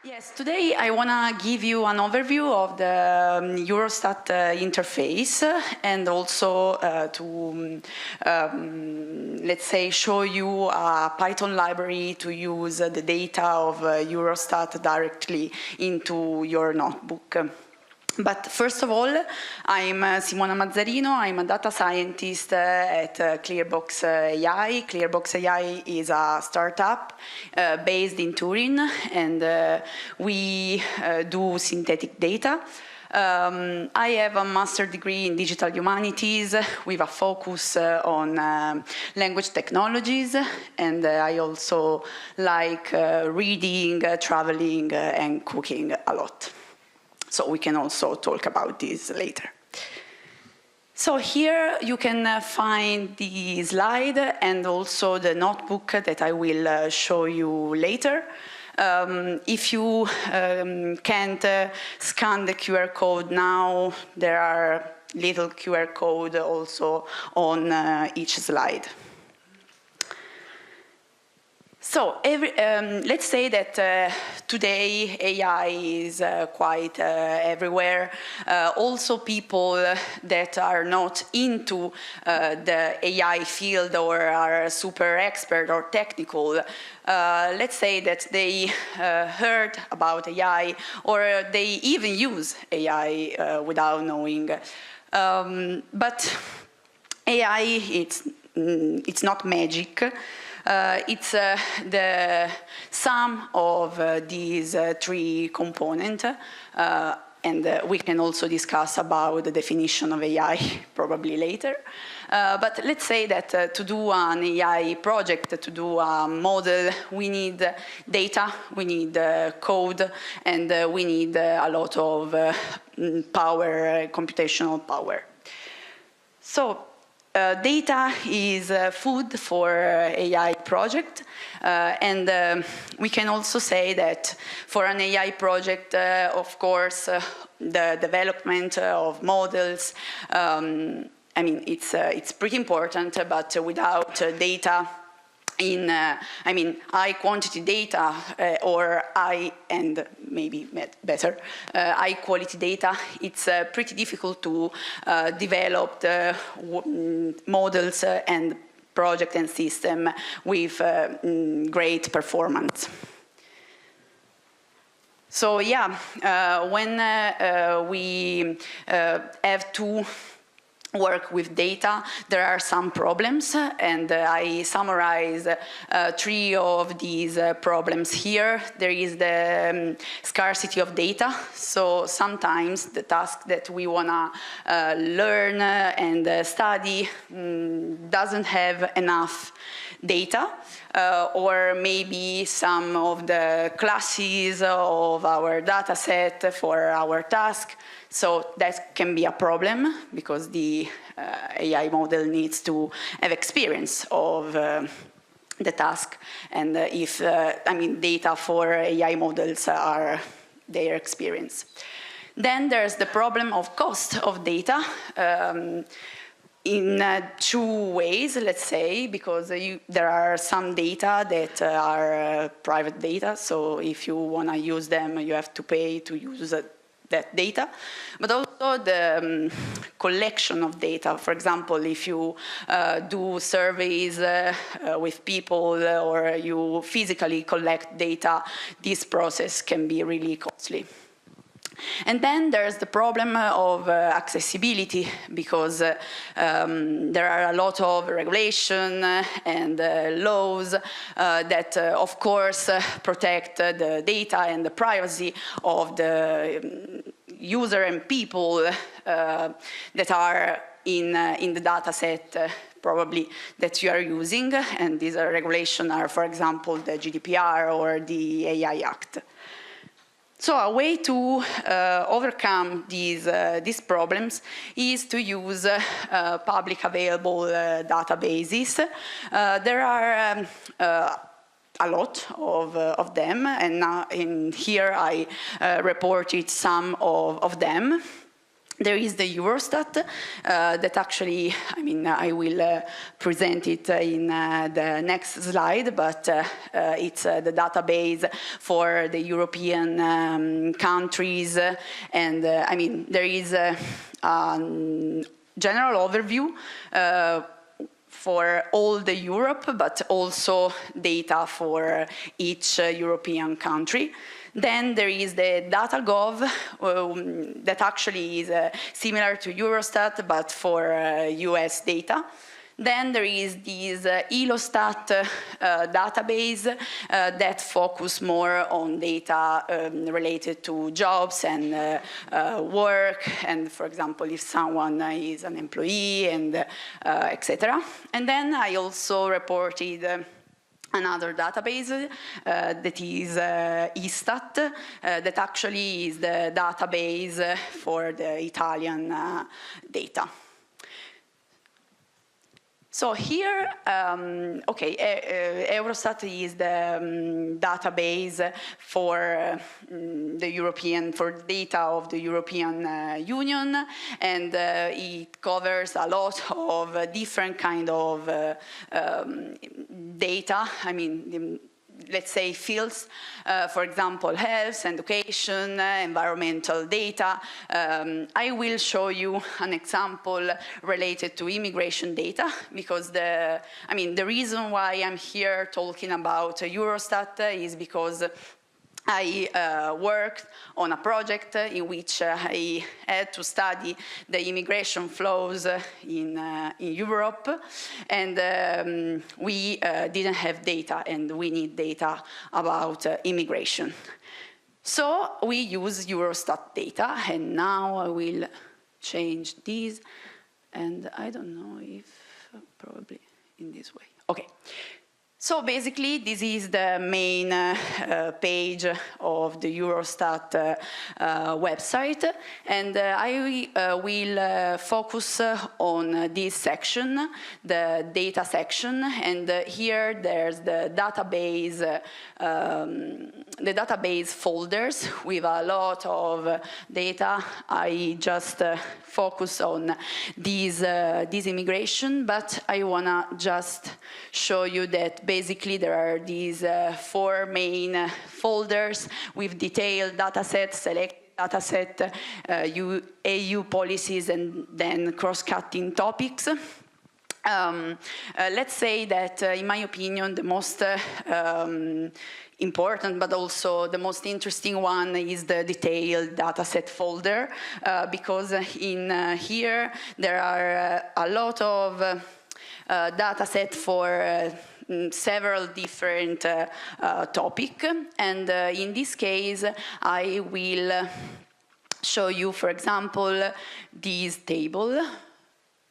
Yes, today I want to give you an overview of the Eurostat interface and also let's say, show you a Python library to use the data of Eurostat directly into your notebook. But first of all, I'm Simona Mazzarino. I'm a data scientist at Clearbox AI. Clearbox AI is a startup based in Turin, and we do synthetic data. I have a master's degree in digital humanities with a focus on language technologies, and I also like reading, traveling, and cooking a lot. So we can also talk about this later. So here you can find the slide and also the notebook that I will show you later. If you can't scan the QR code now, there are little QR code also on each slide. So let's say that today AI is quite everywhere. Also people that are not into the AI field or are super expert or technical, let's say that they heard about AI or they even use AI without knowing. But AI, it's not magic. It's the sum of these three components, and we can also discuss about the definition of AI probably later. But let's say that to do an AI project, to do a model, we need data, we need code, and we need a lot of power, computational power. So, data is food for AI project, and we can also say that for an AI project, of course, the development of models, I mean, it's pretty important, but without data in, I mean, high quantity data or high, and maybe better, high quality data, it's pretty difficult to develop the models and project and system with great performance. So yeah, when we have to work with data, there are some problems, and I summarize three of these problems here. There is the scarcity of data, so sometimes the task that we want to learn and study doesn't have enough data, or maybe some of the classes of our data set for our task. So that can be a problem because the AI model needs to have experience of the task, and if, I mean, data for AI models are their experience. Then there's the problem of cost of data. In two ways, let's say, because there are some data that are private data, so if you want to use them, you have to pay to use that data, but also the collection of data. For example, if you do surveys with people or you physically collect data, this process can be really costly. And then there's the problem of accessibility, because there are a lot of regulation and laws that, of course, protect the data and the privacy of the user and people that are in the data set probably that you are using. And these regulations are, for example, the GDPR or the AI Act. So a way to overcome these problems is to use public available databases. There are a lot of them, and here I reported some of them. There is the Eurostat that actually, I mean, I will present it in the next slide, but it's the database for the European countries. And I mean, there is a general overview for all the Europe, but also data for each European country. Then there is the data.gov that actually is similar to Eurostat, but for US data. Then there is this Eurostat database that focus more on data related to jobs and work, and for example, if someone is an employee, and etc. And then I also reported another database that is Istat, that actually is the database for the Italian data. So here, Eurostat is the database for the European, for data of the European Union, and it covers a lot of different kind of data. I mean, let's say fields, for example, health, education, environmental data. I will show you an example related to immigration data, because the reason why I'm here talking about Eurostat is because I worked on a project in which I had to study the immigration flows in Europe, and we didn't have data, and we need data about immigration. So we use Eurostat data, and now I will change this, and I don't know if probably in this way. Okay. So basically, this is the main page of the Eurostat website, and I will focus on this section, the data section, and here there's the database folders with a lot of data. I just focus on this immigration, but I wanna just show you that basically there are these four main folders with detailed datasets, select dataset, EU policies, and then cross-cutting topics. Let's say that, in my opinion, the most important, but also the most interesting one is the detailed dataset folder, because in here there are a lot of dataset for several different topics, and in this case I will show you, for example, this table.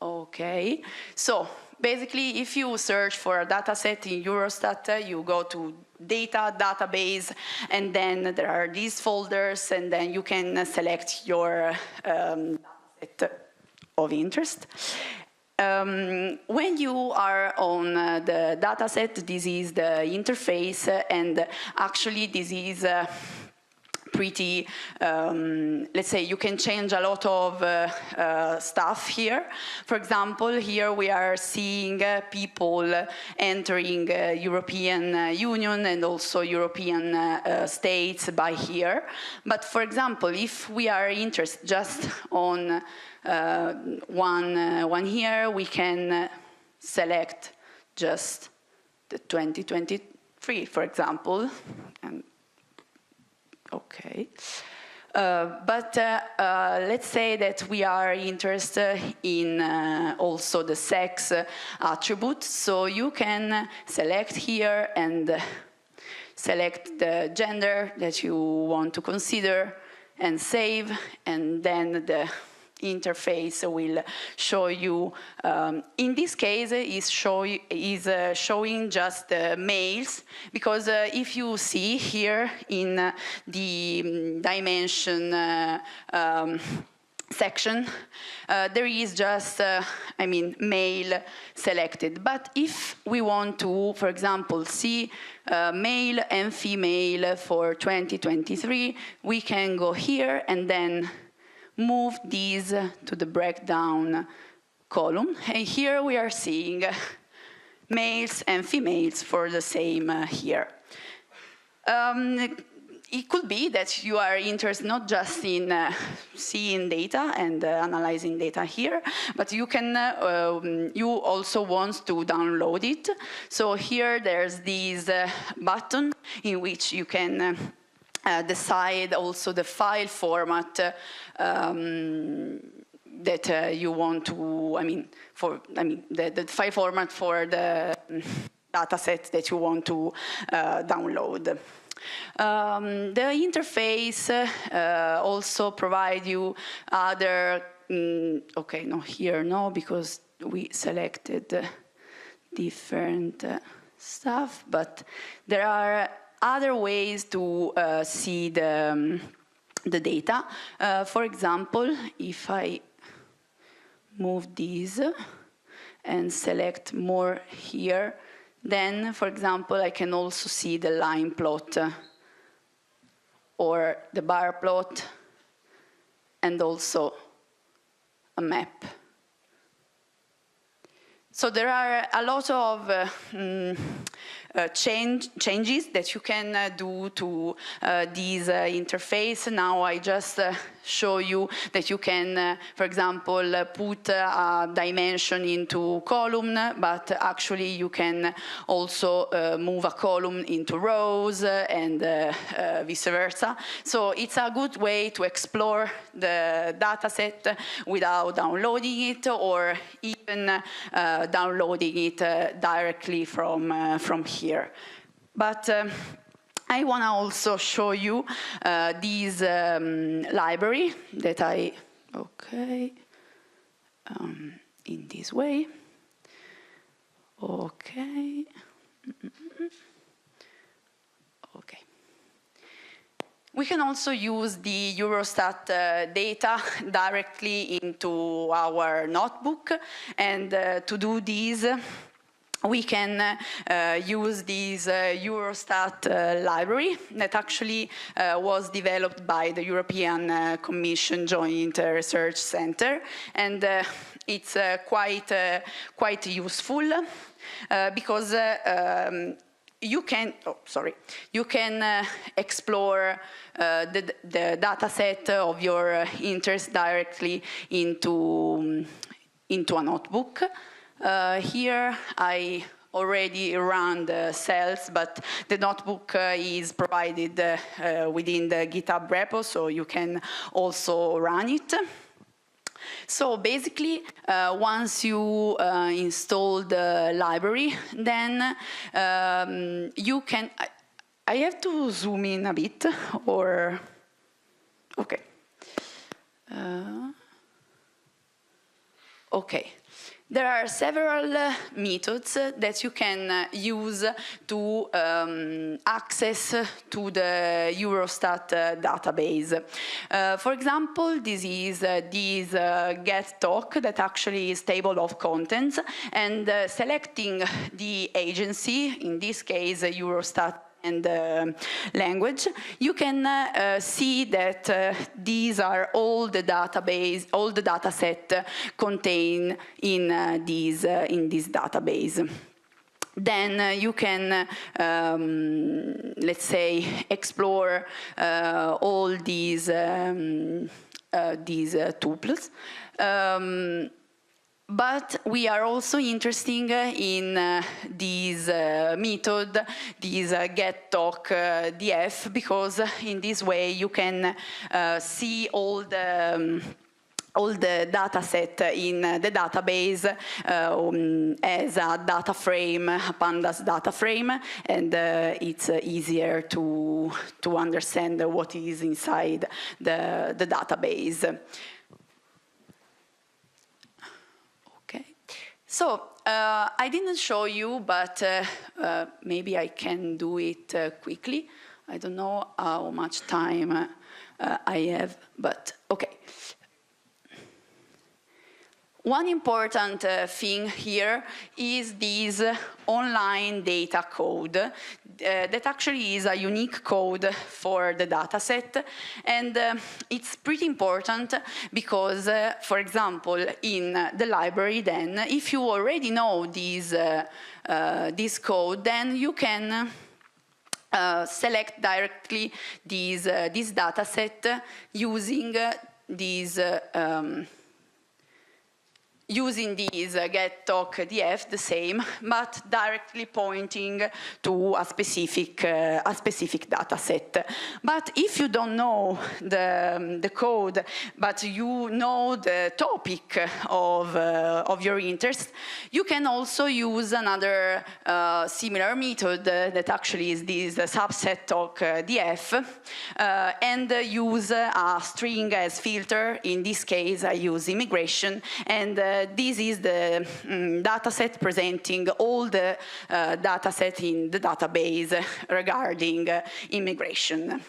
Okay, so basically if you search for a dataset in Eurostat, you go to data, database, and then there are these folders, and then you can select your dataset of interest. When you are on the dataset, this is the interface, and actually this is pretty, let's say you can change a lot of stuff here. For example, here we are seeing people entering European Union and also European states by here. But for example, if we are interested just on one here, we can select just the 2023, for example, and okay. But let's say that we are interested in also the sex attribute, so you can select here and select the gender that you want to consider and save, and then the interface will show you, in this case is showing just the males, because if you see here in the dimension section, there is just, male selected. But if we want to, for example, see male and female for 2023, we can go here and then move these to the breakdown column. And here we are seeing males and females for the same here. It could be that you are interested not just in seeing data and analyzing data here, but you can you also want to download it. So here there's this button in which you can decide also the file format that you want to, the file format for the data set that you want to download. The interface also provide you other, okay, no, here no, because we selected different stuff, but there are other ways to see the data. For example, if I move these and select more here, then, for example, I can also see the line plot or the bar plot and also a map. So there are a lot of changes that you can do to this interface. Now I just show you that you can, for example, put a dimension into column, but actually you can also move a column into rows and vice versa. So it's a good way to explore the data set without downloading it or even downloading it directly from here. But I want to also show you this library that in this way. Okay. Okay. We can also use the Eurostat data directly into our notebook, and to do this, we can use this Eurostat library that actually was developed by the European Commission Joint Research Center, and it's quite useful because you can explore the data set of your interest directly into a notebook. Here I already run the cells, but the notebook is provided within the GitHub repo, so you can also run it. So basically, once you install the library, then you can, I have to zoom in a bit, or, okay. Okay. There are several methods that you can use to access to the Eurostat database. For example, this is this get talk that actually is table of contents, and selecting the agency, in this case Eurostat and language, you can see that these are all the database, all the data set contained in this database. Then you can, let's say, explore all these tuples. But we are also interested in this method, this getTalkDF, because in this way you can see all the data set in the database as a data frame, a pandas data frame, and it's easier to understand what is inside the database. So, I didn't show you, but maybe I can do it quickly. I don't know how much time I have, but okay. One important thing here is this online data code. that actually is a unique code for the dataset, and it's pretty important because, for example, in the library, then if you already know this code, then you can select directly this dataset using using these get talk df, the same, but directly pointing to a specific data set. But if you don't know the code, but you know the topic of your interest, you can also use another similar method that actually is this subset talk df, and use a string as filter. In this case, I use immigration, and this is the dataset presenting all the dataset in the database regarding immigration.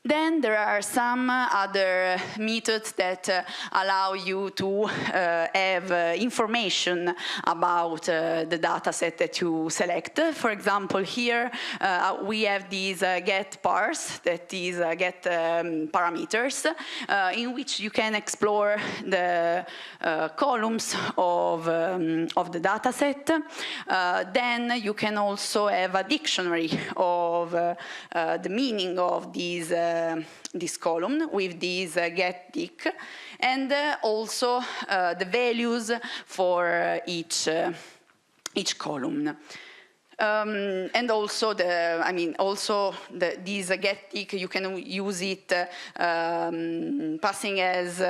Then there are some other methods that allow you to have information about the dataset that you select. For example, here we have these get parse, that is get parameters, in which you can explore the columns of the dataset. Then you can also have a dictionary of the meaning of these this column with this get dic, and also the values for each column. And also this get dic, you can use it passing as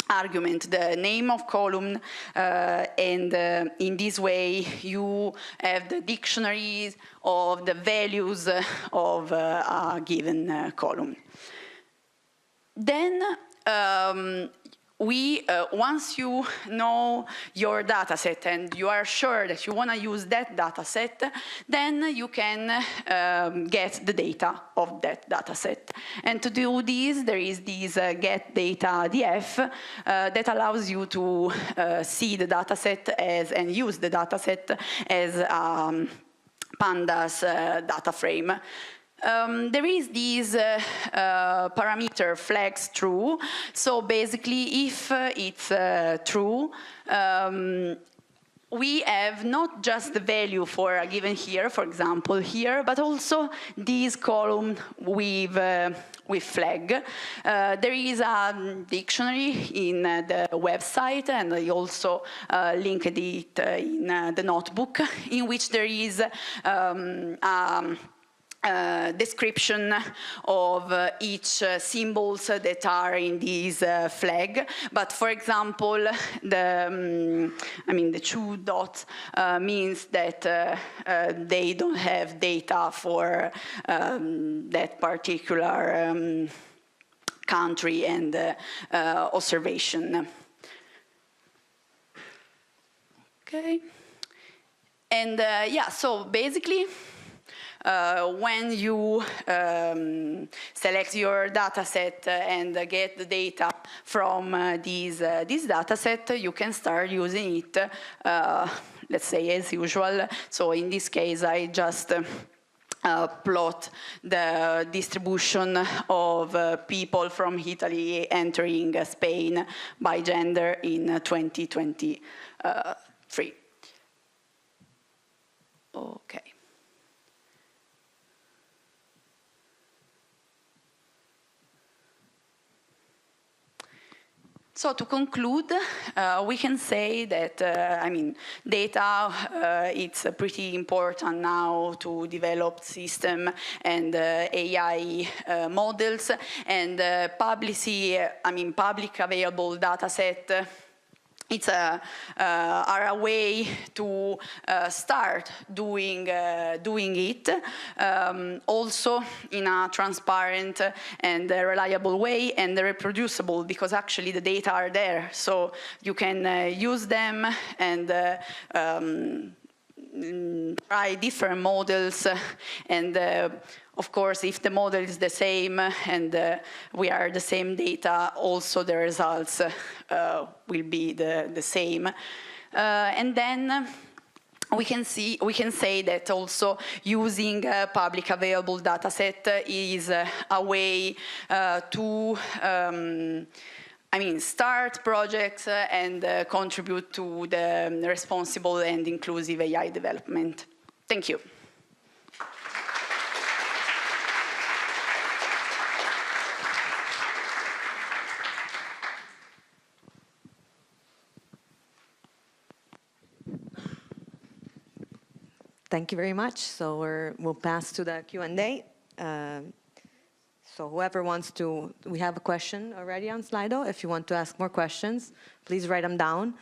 argument the name of column, and in this way you have the dictionaries of the values of a given column. Then once you know your dataset and you are sure that you want to use that dataset, then you can get the data of that dataset. And to do this, there is this get data df that allows you to see the dataset as and use the dataset as pandas data frame. There is this parameter flags true. So basically, if it's true, we have not just the value for a given here, for example here, but also this column with flag. There is a dictionary in the website, and I also linked it in the notebook, in which there is description of each symbols that are in this flag. But for example, the two dots means that they don't have data for that particular country and observation. Okay. And yeah, so basically, when you select your dataset and get the data from this dataset, you can start using it, let's say, as usual. So in this case, I just plot the distribution of people from Italy entering Spain by gender in 2023. Okay. So to conclude, we can say that, data, it's pretty important now to develop system and AI models, and public available data set, it's are a way to start doing it, also in a transparent and reliable way, and reproducible, because actually the data are there, so you can use them and try different models, and of course, if the model is the same and we are the same data, also the results will be the same. And then we can say that also using a public available dataset is a way to start projects and contribute to the responsible and inclusive AI development. Thank you. Thank you very much. So we'll pass to the Q&A. So whoever wants to, we have a question already on Slido. If you want to ask more questions, please write them down.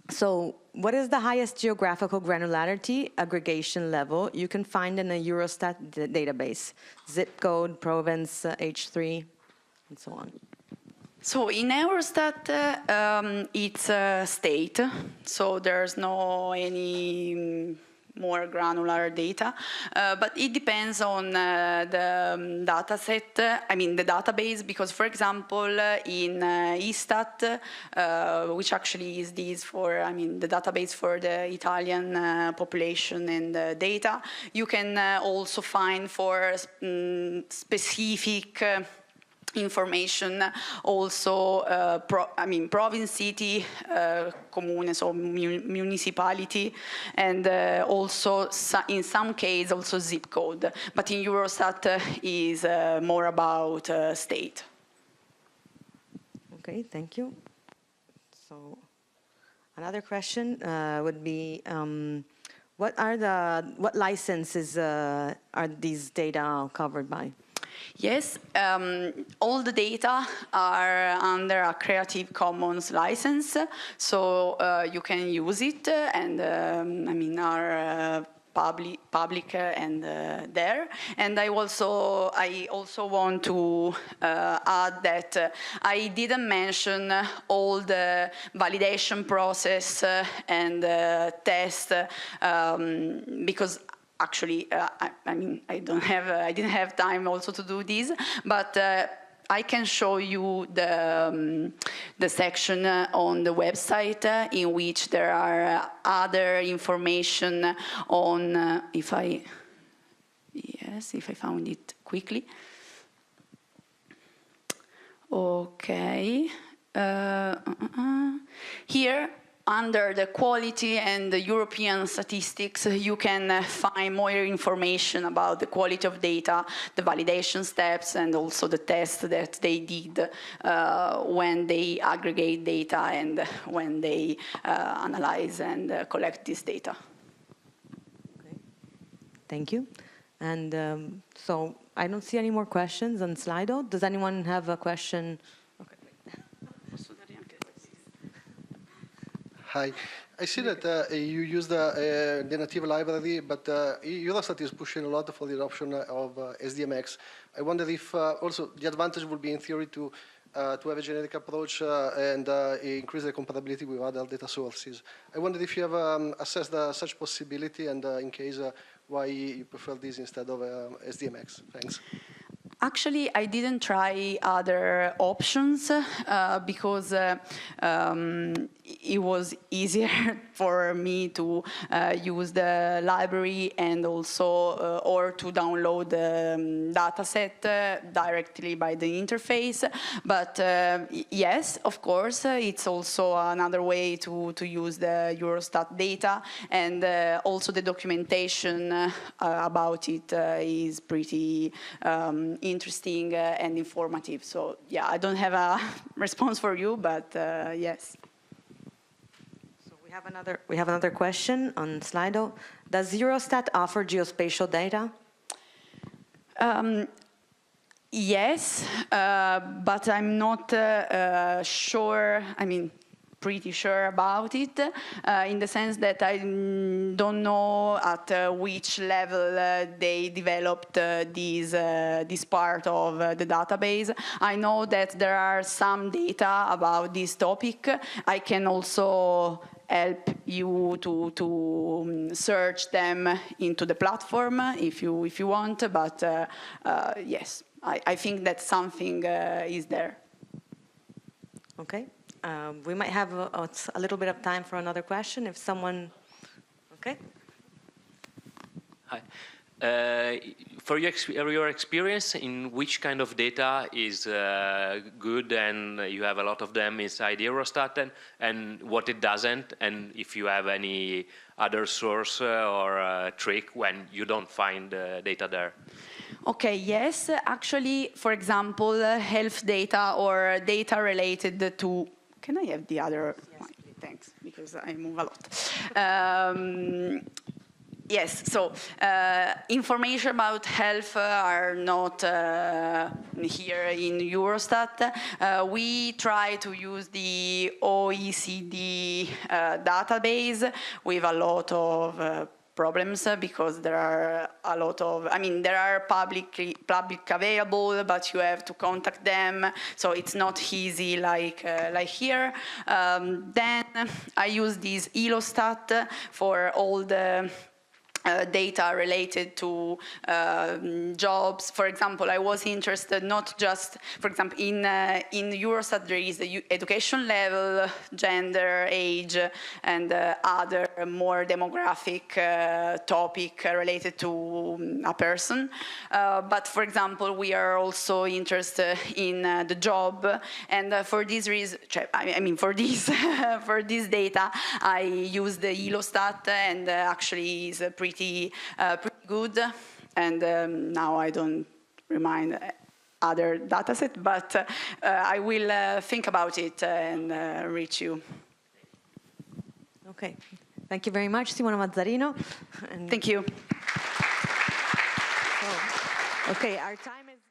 So what is the highest geographical granularity aggregation level you can find in a Eurostat database? Zip code, province, H3, and so on. So in Eurostat, it's a state, so there's no any more granular data, but it depends on the data set, the database, because for example, in Istat, which actually is this for, the database for the Italian population and data, you can also find for specific information also province, city, comune, so municipality, and also in some cases also zip code. But in Eurostat is more about state. Okay, thank you. So another question would be, what licenses are these data covered by? Yes, all the data are under a Creative Commons license, so you can use it, and are public and there. And I also want to add that I didn't mention all the validation process and test because actually, I didn't have time also to do this, but I can show you the section on the website in which there are other information on, if I found it quickly. Okay. Here, under the quality and the European statistics, you can find more information about the quality of data, the validation steps, and also the tests that they did when they aggregate data and when they analyze and collect this data. Okay. Thank you. And so I don't see any more questions on Slido. Does anyone have a question? Hi. I see that you use the native library, but Eurostat is pushing a lot for the adoption of SDMX. I wonder if also the advantage would be in theory to have a generic approach and increase the compatibility with other data sources. I wonder if you have assessed such possibility, and in case, why you prefer this instead of SDMX. Thanks. Actually, I didn't try other options because it was easier for me to use the library and also or to download the dataset directly by the interface. But yes, of course, it's also another way to use the Eurostat data, and also the documentation about it is pretty interesting and informative. So yeah, I don't have a response for you, but yes. So we have another question on Slido. Does Eurostat offer geospatial data? Yes, but I'm not sure. Pretty sure about it, in the sense that I don't know at which level they developed this part of the database. I know that there are some data about this topic. I can also help you to search them into the platform if you want, but yes, I think that something is there. Okay. We might have a little bit of time for another question if someone Okay. Hi. For your experience, in which kind of data is good and you have a lot of them inside Eurostat, and what it doesn't, and if you have any other source or trick when you don't find data there? Okay, yes. Actually, for example, health data or data related to... Can I have the other? Yes, thanks, because I move a lot. Yes, so information about health are not here in Eurostat. We try to use the OECD database with a lot of problems because there are a lot of, there are public available, but you have to contact them, so it's not easy like here. Then I use this Eurostat for all the data related to jobs. For example, I was interested not just, for example, in Eurostat there is the education level, gender, age, and other more demographic topic related to a person. But for example, we are also interested in the job, and for this reason, for this for this data, I use the Eurostat, and actually is pretty good, and now I don't remind other dataset, but I will think about it and reach you. Okay, thank you very much, Simona Mazzarino. Thank you. Okay, our time is...